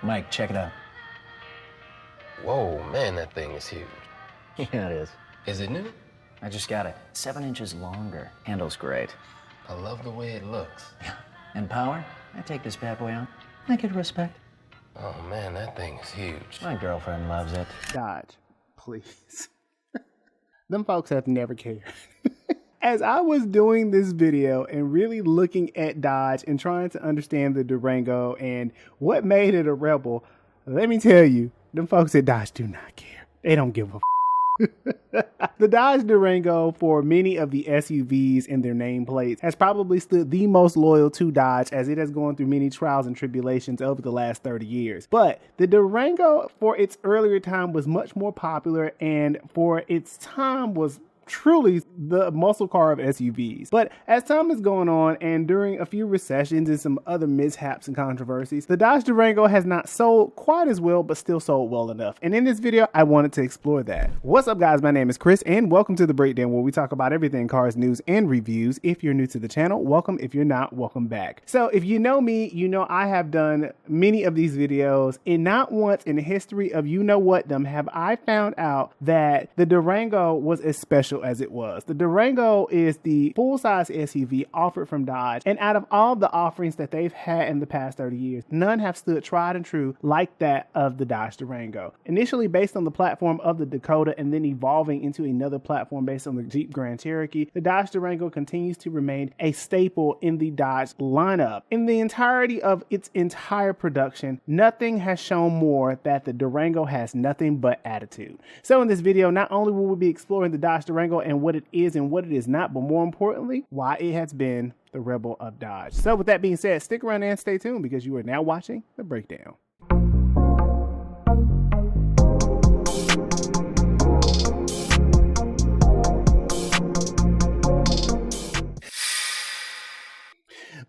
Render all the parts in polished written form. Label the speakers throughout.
Speaker 1: Mike, check it out.
Speaker 2: Whoa, man, that thing is huge.
Speaker 1: Yeah, it is.
Speaker 2: Is it new?
Speaker 1: I just got it. 7 inches longer. Handles great.
Speaker 2: I love the way it looks.
Speaker 1: And power? I take this bad boy on. I get respect.
Speaker 2: Oh man, that thing is huge.
Speaker 1: My girlfriend loves it.
Speaker 3: Dodge, please. Them folks have never cared. As I was doing this video and really looking at Dodge and trying to understand the Durango and what made it a rebel, let me tell you, them folks at Dodge do not care. They don't give a The Dodge Durango, for many of the SUVs in their nameplates, has probably stood the most loyal to Dodge, as it has gone through many trials and tribulations over the last 30 years. But the Durango, for its earlier time, was much more popular, and for its time was truly the muscle car of SUVs. But as time is going on, and during a few recessions and some other mishaps and controversies, the Dodge Durango has not sold quite as well, but still sold well enough. And in this video, I wanted to explore that. What's up, guys? My name is Chris, and welcome to The Breakdown, where we talk about everything cars, news, and reviews. If you're new to the channel, welcome. If you're not, welcome back. So if you know me, you know I have done many of these videos, and not once in the history of you-know-what-them have I found out that the Durango was as special as it was. The Durango is the full-size SUV offered from Dodge, and out of all the offerings that they've had in the past 30 years, none have stood tried and true like that of the Dodge Durango. Initially based on the platform of the Dakota and then evolving into another platform based on the Jeep Grand Cherokee, the Dodge Durango continues to remain a staple in the Dodge lineup. In the entirety of its entire production, nothing has shown more that the Durango has nothing but attitude. So in this video, not only will we be exploring the Dodge Durango and what it is and what it is not, but more importantly, why it has been the rebel of Dodge. So with that being said, stick around and stay tuned, because you are now watching The Breakdown.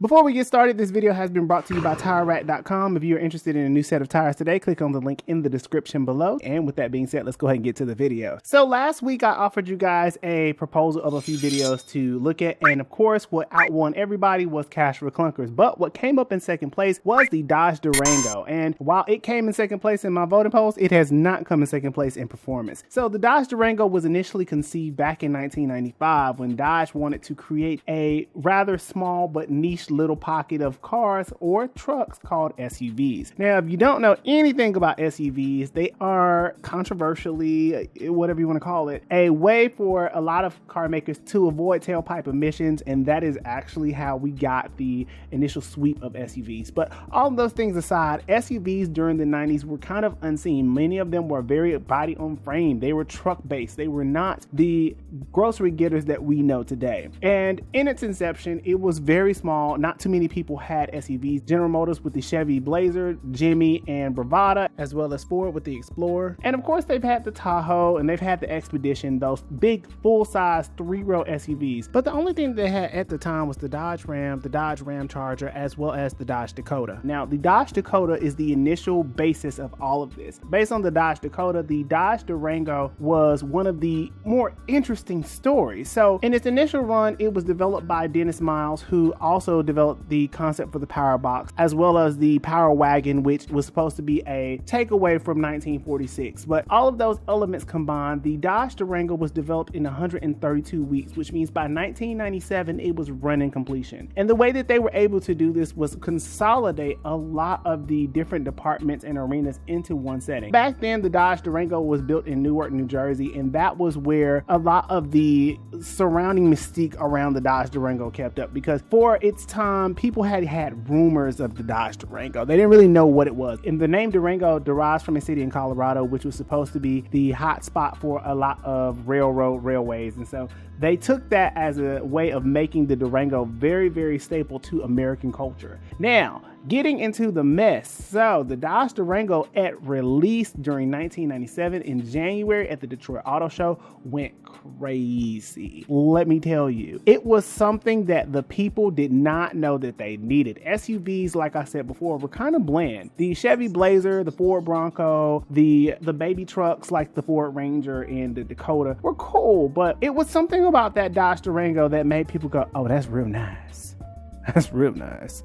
Speaker 3: Before we get started, this video has been brought to you by TireRack.com. If you're interested in a new set of tires today, click on the link in the description below. And with that being said, let's go ahead and get to the video. So last week, I offered you guys a proposal of a few videos to look at. And of course, what outwon everybody was Cash for Clunkers. But what came up in second place was the Dodge Durango. And while it came in second place in my voting polls, it has not come in second place in performance. So the Dodge Durango was initially conceived back in 1995 when Dodge wanted to create a rather small but niche little pocket of cars or trucks called SUVs. Now, if you don't know anything about SUVs, they are controversially, whatever you want to call it, a way for a lot of car makers to avoid tailpipe emissions, and that is actually how we got the initial sweep of SUVs. But all of those things aside, SUVs during the 90s were kind of unseen. Many of them were very body on frame. They were truck based. They were not the grocery getters that we know today. And in its inception, it was very small. Not too many people had SUVs. General Motors with the Chevy Blazer, Jimmy and Bravada, as well as Ford with the Explorer. And of course, they've had the Tahoe and they've had the Expedition, those big full-size 3-row SUVs. But the only thing they had at the time was the Dodge Ram, the Dodge Ram Charger, as well as the Dodge Dakota. Now, the Dodge Dakota is the initial basis of all of this. Based on the Dodge Dakota, the Dodge Durango was one of the more interesting stories. So in its initial run, it was developed by Dennis Miles, who also developed the concept for the Power Box, as well as the Power Wagon, which was supposed to be a takeaway from 1946. But all of those elements combined, the Dodge Durango was developed in 132 weeks, which means by 1997, it was running completion. And the way that they were able to do this was consolidate a lot of the different departments and arenas into one setting. Back then, the Dodge Durango was built in Newark, New Jersey, and that was where a lot of the surrounding mystique around the Dodge Durango kept up, because for its time, people had rumors of the Dodge Durango. They didn't really know what it was. And the name Durango derives from a city in Colorado, which was supposed to be the hot spot for a lot of railways. And so they took that as a way of making the Durango very, very staple to American culture. Now, getting into the mess. So the Dodge Durango at release during 1997 in January at the Detroit Auto Show went crazy. Let me tell you, it was something that the people did not know that they needed. SUVs, like I said before, were kind of bland. The Chevy Blazer, the Ford Bronco, the baby trucks like the Ford Ranger and the Dakota were cool, but it was something about that Dodge Durango that made people go, oh, that's real nice. That's real nice.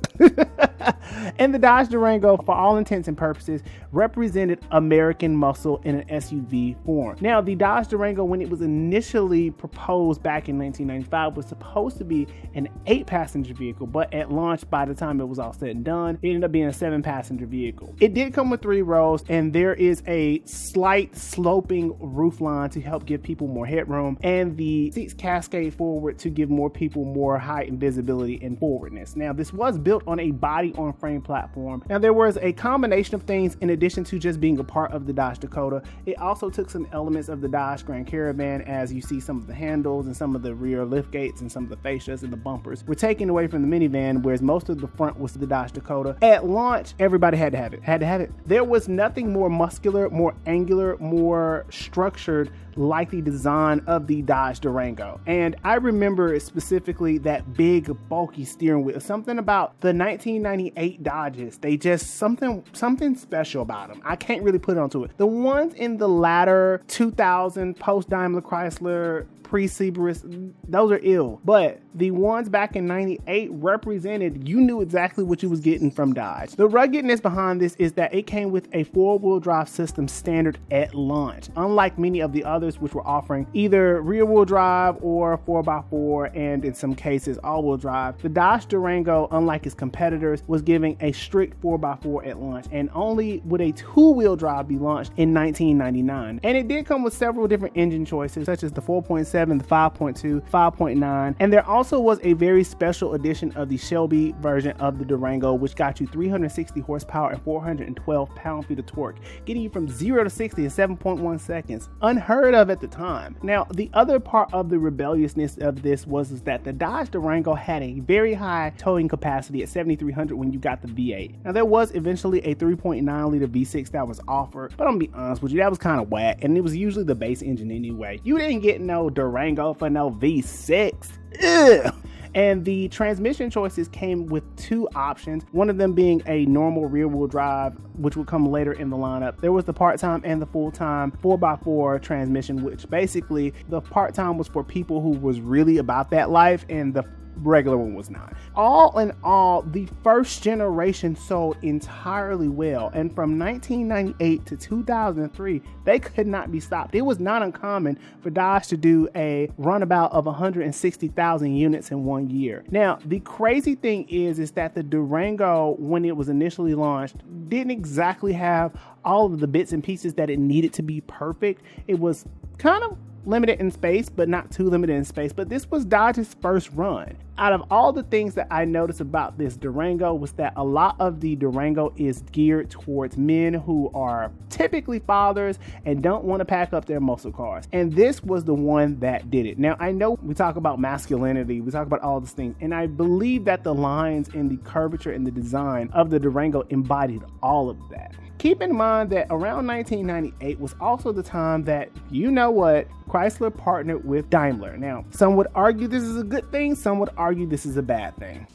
Speaker 3: And the Dodge Durango, for all intents and purposes, represented American muscle in an SUV form. Now, the Dodge Durango, when it was initially proposed back in 1995, was supposed to be an 8-passenger vehicle, but at launch, by the time it was all said and done, it ended up being a 7-passenger vehicle. It did come with 3 rows, and there is a slight sloping roofline to help give people more headroom, and the seats cascade forward to give more people more height and visibility and forwardness. Now, this was built on a body-on-frame platform. Now, there was a combination of things in addition to just being a part of the Dodge Dakota. It also took some elements of the Dodge Grand Caravan, as you see some of the handles and some of the rear lift gates and some of the fascias and the bumpers were taken away from the minivan, whereas most of the front was the Dodge Dakota. At launch, everybody had to have it. There was nothing more muscular, more angular, more structured like the design of the Dodge Durango. And I remember specifically that big bulky steering wheel. Something about the 1998 Dodges, they just something special about them. I can't really put it onto it. The ones in the latter 2000 post Daimler-Chrysler, pre-Subarus, those are ill, but the ones back in 98 represented, you knew exactly what you was getting from Dodge. The ruggedness behind this is that it came with a 4-wheel drive system standard at launch, unlike many of the others which were offering either rear-wheel drive or 4x4, and in some cases all-wheel drive. The Dodge Durango, unlike its competitors, was giving a strict 4x4 at launch, and only would a 2-wheel drive be launched in 1999. And it did come with several different engine choices, such as the 4.7, the 5.2, 5.9, and there also was a very special edition of the Shelby version of the Durango, which got you 360 horsepower and 412 pound-feet of torque, getting you from 0 to 60 in 7.1 seconds. Unheard of at the time. Now, the other part of the rebelliousness of this was that the Dodge Durango had a very high towing capacity at 7,300 when you got the V8. Now, there was eventually a 3.9 liter V6 that was offered, but I'm gonna be honest with you, that was kind of whack, and it was usually the base engine anyway. You didn't get no Durango for no V6. Ugh. And the transmission choices came with 2 options, one of them being a normal rear-wheel drive, which would come later in the lineup. There was the part-time and the full-time 4x4 transmission, which basically the part-time was for people who was really about that life, and the regular one was not. All in all, the first generation sold entirely well, and from 1998 to 2003, they could not be stopped. It was not uncommon for Dodge to do a runabout of 160,000 units in 1 year. Now, the crazy thing is that the Durango, when it was initially launched, didn't exactly have all of the bits and pieces that it needed to be perfect. It was kind of limited in space, but not too limited in space. But this was Dodge's first run. Out of all the things that I noticed about this Durango was that a lot of the Durango is geared towards men who are typically fathers and don't want to pack up their muscle cars. And this was the one that did it. Now, I know we talk about masculinity, we talk about all these things, and I believe that the lines and the curvature and the design of the Durango embodied all of that. Keep in mind that around 1998 was also the time that, you know what, Chrysler partnered with Daimler. Now, some would argue this is a good thing, some would argue this is a bad thing.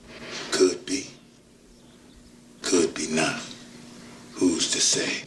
Speaker 4: Could be not. Who's to say?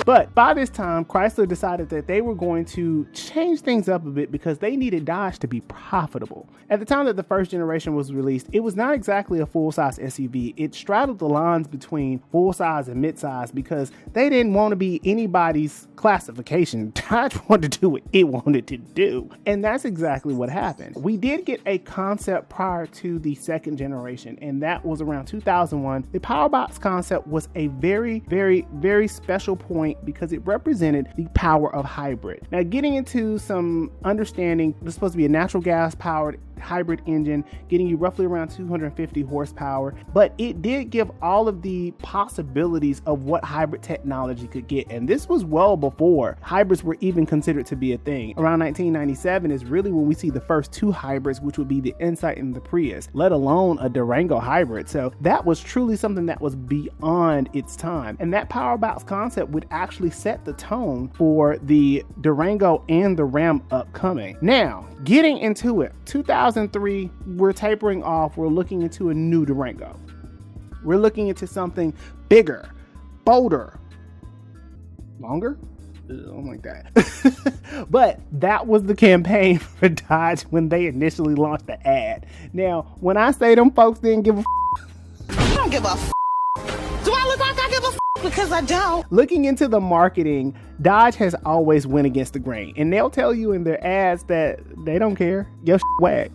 Speaker 3: But by this time, Chrysler decided that they were going to change things up a bit because they needed Dodge to be profitable. At the time that the first generation was released, it was not exactly a full-size SUV. It straddled the lines between full-size and mid-size because they didn't want to be anybody's classification. Dodge wanted to do what it wanted to do. And that's exactly what happened. We did get a concept prior to the second generation, and that was around 2001. The Powerbox concept was a very, very, very special point because it represented the power of hybrid. Now, getting into some understanding, this is supposed to be a natural gas powered hybrid engine, getting you roughly around 250 horsepower, but it did give all of the possibilities of what hybrid technology could get. And this was well before hybrids were even considered to be a thing. Around 1997 is really when we see the first 2 hybrids, which would be the Insight and the Prius, let alone a Durango hybrid. So that was truly something that was beyond its time. And that Powerbox concept would actually set the tone for the Durango and the Ram upcoming. Now, getting into it, 2003, we're tapering off. We're looking into a new Durango. We're looking into something bigger, bolder, longer. I don't like that. But that was the campaign for Dodge when they initially launched the ad. Now, when I say them folks didn't give a
Speaker 5: don't give a f. Do I look like I give a f? Because I don't.
Speaker 3: Looking into the marketing, Dodge has always went against the grain, and they'll tell you in their ads that they don't care. Yo, whack.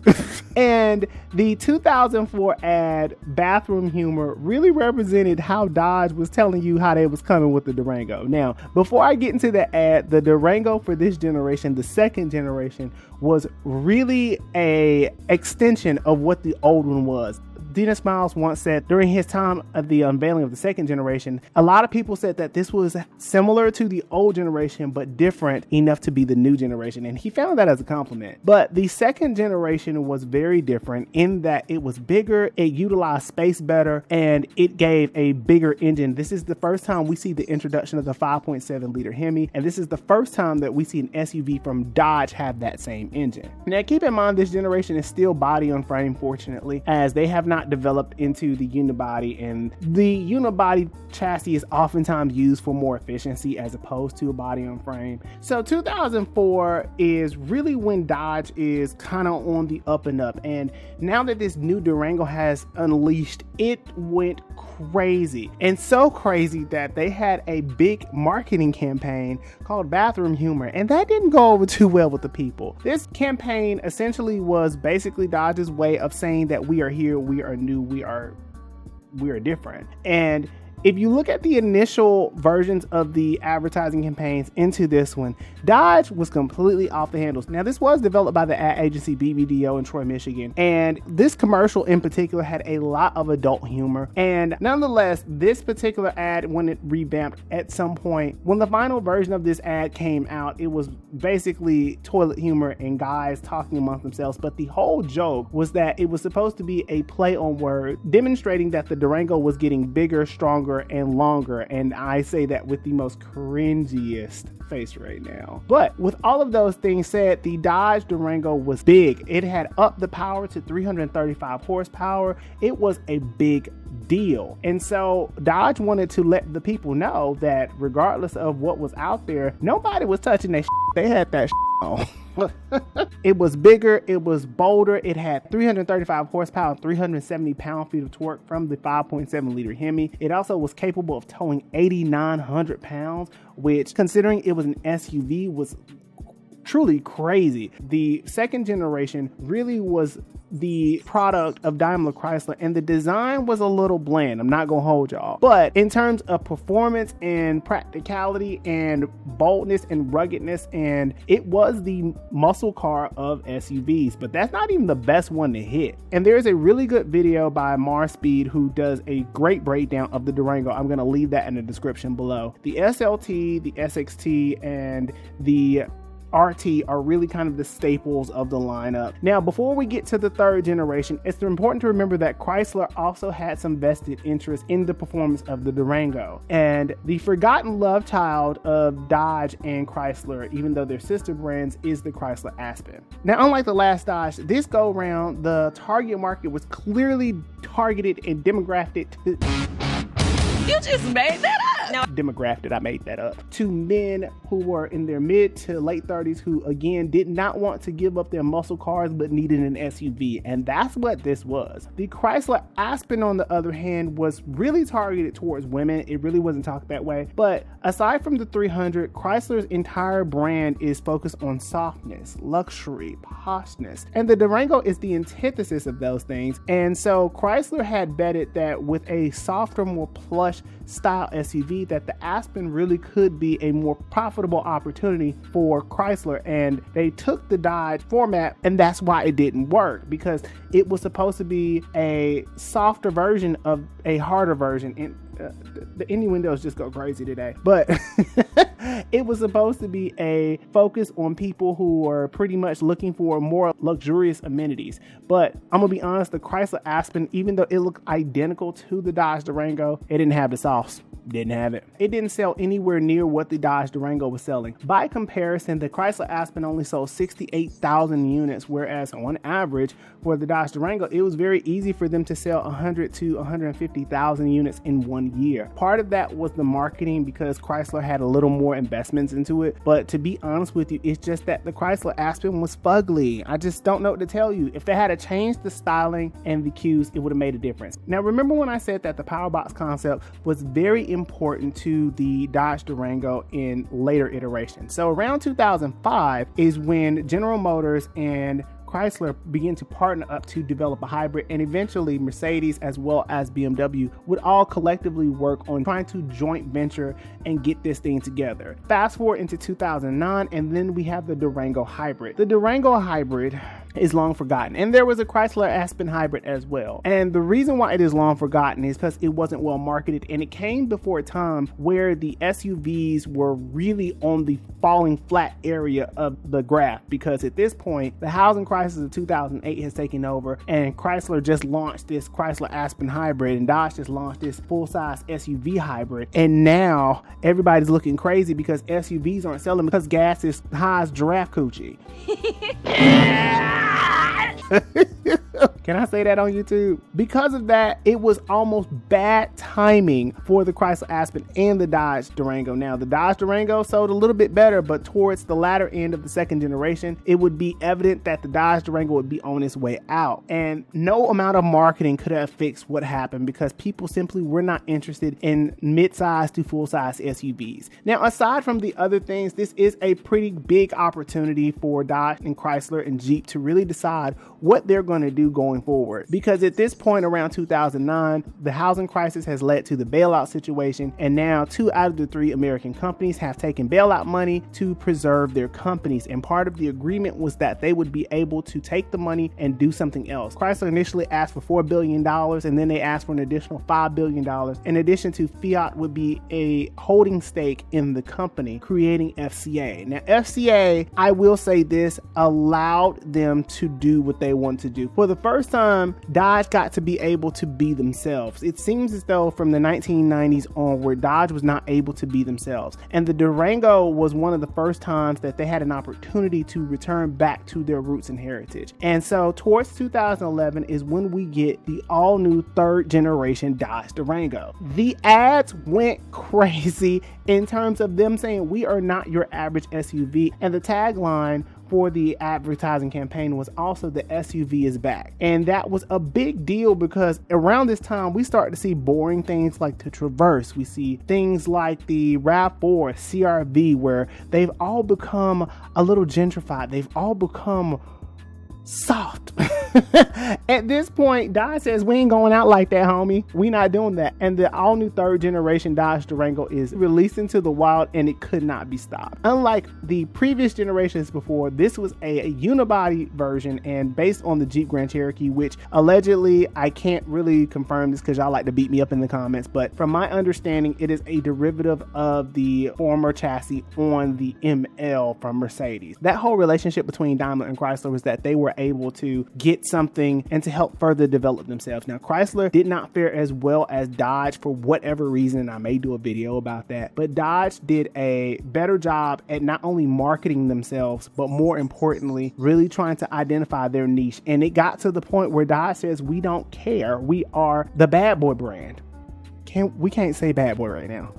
Speaker 3: And the 2004 ad, Bathroom Humor, really represented how Dodge was telling you how they was coming with the Durango. Now, before I get into the ad, the Durango for this generation, the second generation, was really a extension of what the old one was. Dennis Miles once said during his time of the unveiling of the second generation, a lot of people said that this was similar to the old generation, but different enough to be the new generation. And he found that as a compliment. But the second generation was very different in that it was bigger, it utilized space better, and it gave a bigger engine. This is the first time we see the introduction of the 5.7 liter HEMI. And this is the first time that we see an SUV from Dodge have that same engine. Now, keep in mind, this generation is still body on frame, fortunately, as they have not developed into the unibody, and the unibody chassis is oftentimes used for more efficiency as opposed to a body on frame. So 2004 is really when Dodge is kind of on the up and up, and now that this new Durango has unleashed, it went crazy, and so crazy that they had a big marketing campaign called Bathroom Humor, and that didn't go over too well with the people. This campaign essentially was basically Dodge's way of saying that we are here, we are new, we are different. And if you look at the initial versions of the advertising campaigns into this one, Dodge was completely off the handles. Now, this was developed by the ad agency BBDO in Troy, Michigan, and this commercial in particular had a lot of adult humor. And nonetheless, this particular ad, when it revamped at some point, when the final version of this ad came out, it was basically toilet humor and guys talking amongst themselves. But the whole joke was that it was supposed to be a play on word, demonstrating that the Durango was getting bigger, stronger, and longer, and I say that with the most cringiest face right now. But with all of those things said, the Dodge Durango was big. It had upped the power to 335 horsepower. It was a big deal, and so Dodge wanted to let the people know that regardless of what was out there, nobody was touching that shit. They had that shit on. It was bigger, it was bolder, it had 335 horsepower, 370 pound-feet of torque from the 5.7 liter HEMI. It also was capable of towing 8,900 pounds, which, considering it was an SUV, was truly crazy. The second generation really was the product of Daimler-Chrysler, and the design was a little bland. I'm not gonna hold y'all, but in terms of performance and practicality and boldness and ruggedness, and it was the muscle car of SUVs. But that's not even the best one to hit. And there's a really good video by Mar Speed who does a great breakdown of the Durango. I'm gonna leave that in the description below. The SLT, the SXT, and the RT are really kind of the staples of the lineup. Now, before we get to the third generation, it's important to remember that Chrysler also had some vested interest in the performance of the Durango. And the forgotten love child of Dodge and Chrysler, even though they're sister brands, is the Chrysler Aspen. Now, unlike the last Dodge, this go round, the target market was clearly targeted and demographic to...
Speaker 5: You just made that up. No.
Speaker 3: Demographic, I made that up. To men who were in their mid to late 30s who, again, did not want to give up their muscle cars but needed an SUV, and that's what this was. The Chrysler Aspen, on the other hand, was really targeted towards women. It really wasn't talked that way. But aside from the 300, Chrysler's entire brand is focused on softness, luxury, poshness, and the Durango is the antithesis of those things. And so Chrysler had betted that with a softer, more plush style SUV, that the Aspen really could be a more profitable opportunity for Chrysler, and they took the Dodge format, and that's why it didn't work, because it was supposed to be a softer version of a harder version. And the innuendos just go crazy today, but it was supposed to be a focus on people who are pretty much looking for more luxurious amenities. But I'm gonna be honest, the Chrysler Aspen, even though it looked identical to the Dodge Durango, it didn't have the sauce. didn't have it. It didn't sell anywhere near what the Dodge Durango was selling. By comparison, the Chrysler Aspen only sold 68,000 units, whereas on average for the Dodge Durango, it was very easy for them to sell 100 to 150,000 units in 1 year. Part of that was the marketing because Chrysler had a little more investments into it, but to be honest with you, it's just that the Chrysler Aspen was fugly. I just don't know what to tell you. If they had to change the styling and the cues, it would have made a difference. Now, remember when I said that the power box concept was very important to the Dodge Durango in later iterations? So around 2005 is when General Motors and Chrysler began to partner up to develop a hybrid, and eventually Mercedes as well as BMW would all collectively work on trying to joint venture and get this thing together. Fast forward into 2009, and then we have the Durango hybrid. The Durango hybrid is long forgotten, and there was a Chrysler Aspen hybrid as well. And the reason why it is long forgotten is because it wasn't well marketed, and it came before a time where the SUVs were really on the falling flat area of the graph, because at this point the housing crisis of 2008 has taken over, and Chrysler just launched this Chrysler Aspen hybrid, and Dodge just launched this full-size SUV hybrid, and now everybody's looking crazy because SUVs aren't selling because gas is high as giraffe coochie. Can I say that on YouTube? Because of that, it was almost bad timing for the Chrysler Aspen and the Dodge Durango. Now, the Dodge Durango sold a little bit better, but towards the latter end of the second generation, it would be evident that the Dodge Durango would be on its way out. And no amount of marketing could have fixed what happened because people simply were not interested in mid-size to full-size SUVs. Now, aside from the other things, this is a pretty big opportunity for Dodge and Chrysler and Jeep to really decide what they're going to do going forward, because at this point around 2009, the housing crisis has led to the bailout situation, and now 2 out of the 3 American companies have taken bailout money to preserve their companies, and part of the agreement was that they would be able to take the money and do something else. Chrysler initially asked for $4 billion, and then they asked for an additional $5 billion. In addition to Fiat would be a holding stake in the company, creating FCA. Now FCA, I will say this, allowed them to do what they want to do. For the first time, Dodge got to be able to be themselves. It seems as though from the 1990s onward, Dodge was not able to be themselves. And the Durango was one of the first times that they had an opportunity to return back to their roots and heritage. And so towards 2011 is when we get the all new 3rd generation Dodge Durango. The ads went crazy in terms of them saying, "We are not your average SUV." And the tagline for the advertising campaign was also "The SUV is back." And that was a big deal because around this time we start to see boring things like the Traverse. We see things like the RAV4, CR-V, where they've all become a little gentrified. They've all become soft. At this point, Dodge says, "We ain't going out like that, homie. We not doing that." And the all new 3rd generation Dodge Durango is released into the wild, and it could not be stopped. Unlike the previous generations before, this was a unibody version and based on the Jeep Grand Cherokee, which allegedly, I can't really confirm this because y'all like to beat me up in the comments, but from my understanding, it is a derivative of the former chassis on the ML from Mercedes. That whole relationship between Daimler and Chrysler was that they were able to get something and to help further develop themselves. Now, Chrysler did not fare as well as Dodge for whatever reason, and I may do a video about that, but Dodge did a better job at not only marketing themselves, but more importantly, really trying to identify their niche. And it got to the point where Dodge says, "We don't care. We are the bad boy brand." We can't say bad boy right now.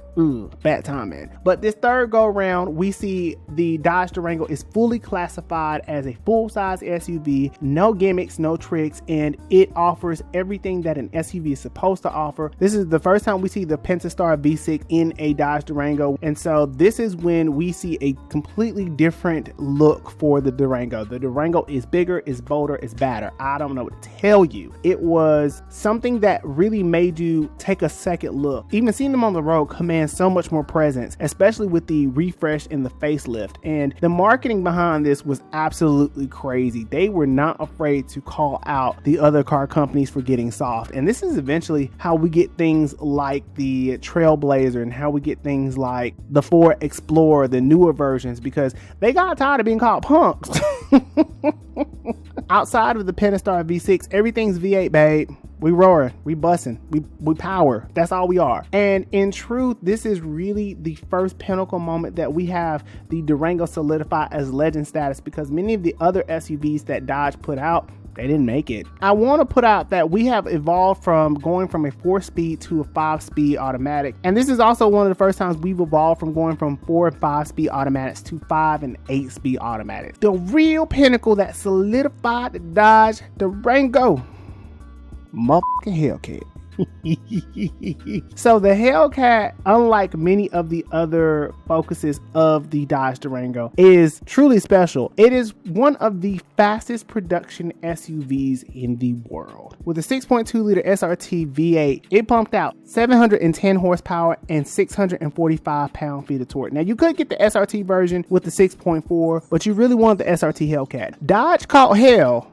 Speaker 3: Bad timing. But this 3rd go round, we see the Dodge Durango is fully classified as a full-size SUV, no gimmicks, no tricks, and it offers everything that an SUV is supposed to offer. This is the first time we see the Pentastar V6 in a Dodge Durango, and so this is when we see a completely different look for the Durango. The Durango is bigger, is bolder, is badder. I don't know what to tell you. It was something that really made you take a second look. Even seeing them on the road commands so much more presence, especially with the refresh and the facelift. And the marketing behind this was absolutely crazy. They were not afraid to call out the other car companies for getting soft. And this is eventually how we get things like the Trailblazer and how we get things like the Ford Explorer, the newer versions, because they got tired of being called punks. Outside of the Pentastar V6, everything's V8, babe. We roaring, we bussing, we power. That's all we are. And in truth, this is really the first pinnacle moment that we have the Durango solidify as legend status, because many of the other SUVs that Dodge put out, they didn't make it. I want to put out that we have evolved from going from a 4-speed to a 5-speed automatic. And this is also one of the first times we've evolved from going from 4 and 5-speed automatics to 5 and 8-speed automatics. The real pinnacle that solidified the Dodge Durango, motherfucking Hellcat. So the Hellcat, unlike many of the other focuses of the Dodge Durango, is truly special. It is one of the fastest production SUVs in the world. With a 6.2 liter SRT V8, it pumped out 710 horsepower and 645 pound-feet of torque. Now you could get the SRT version with the 6.4, but you really want the SRT Hellcat. Dodge caught hell.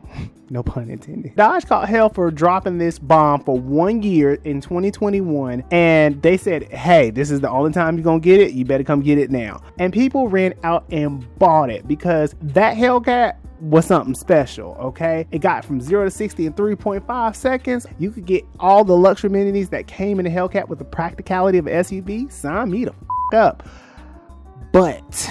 Speaker 3: No pun intended. Dodge caught hell for dropping this bomb for 1 year in 2021. And they said, hey, this is the only time you're going to get it. You better come get it now. And people ran out and bought it because that Hellcat was something special, okay? It got from 0 to 60 in 3.5 seconds. You could get all the luxury amenities that came in the Hellcat with the practicality of an SUV. Sign me the f up. But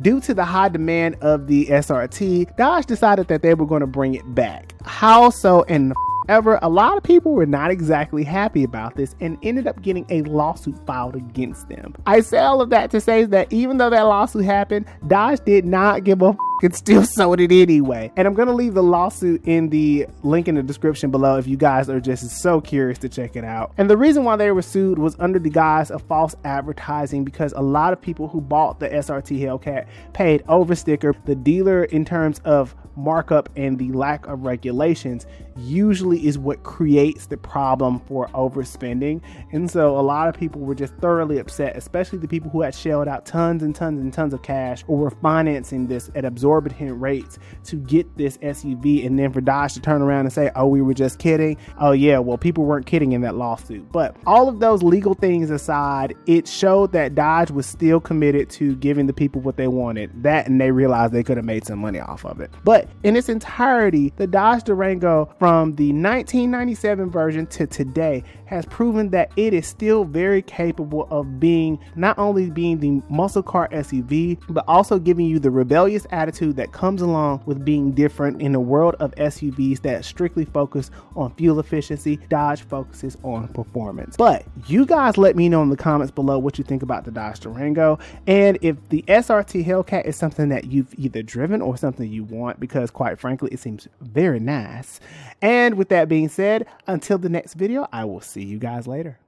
Speaker 3: due to the high demand of the SRT, Dodge decided that they were going to bring it back. How so and ever? A lot of people were not exactly happy about this and ended up getting a lawsuit filed against them. I say all of that to say that even though that lawsuit happened, Dodge did not give a f and still sold it anyway. And I'm going to leave the lawsuit in the link in the description below if you guys are just so curious to check it out. And the reason why they were sued was under the guise of false advertising, because a lot of people who bought the SRT Hellcat paid over sticker. The dealer, in terms of markup and the lack of regulations, usually is what creates the problem for overspending. And so a lot of people were just thoroughly upset, especially the people who had shelled out tons and tons and tons of cash or were financing this at exorbitant rates to get this SUV, and then for Dodge to turn around and say, oh, we were just kidding. Oh yeah, well, people weren't kidding in that lawsuit. But all of those legal things aside, it showed that Dodge was still committed to giving the people what they wanted. That, and they realized they could have made some money off of it. But in its entirety, the Dodge Durango from the 1997 version to today has proven that it is still very capable of being not only being the muscle car SUV, but also giving you the rebellious attitude that comes along with being different in a world of SUVs that strictly focus on fuel efficiency. Dodge focuses on performance. But you guys let me know in the comments below what you think about the Dodge Durango, and if the SRT Hellcat is something that you've either driven or something you want, because quite frankly, it seems very nice. And with that being said, until the next video, I will see you guys later.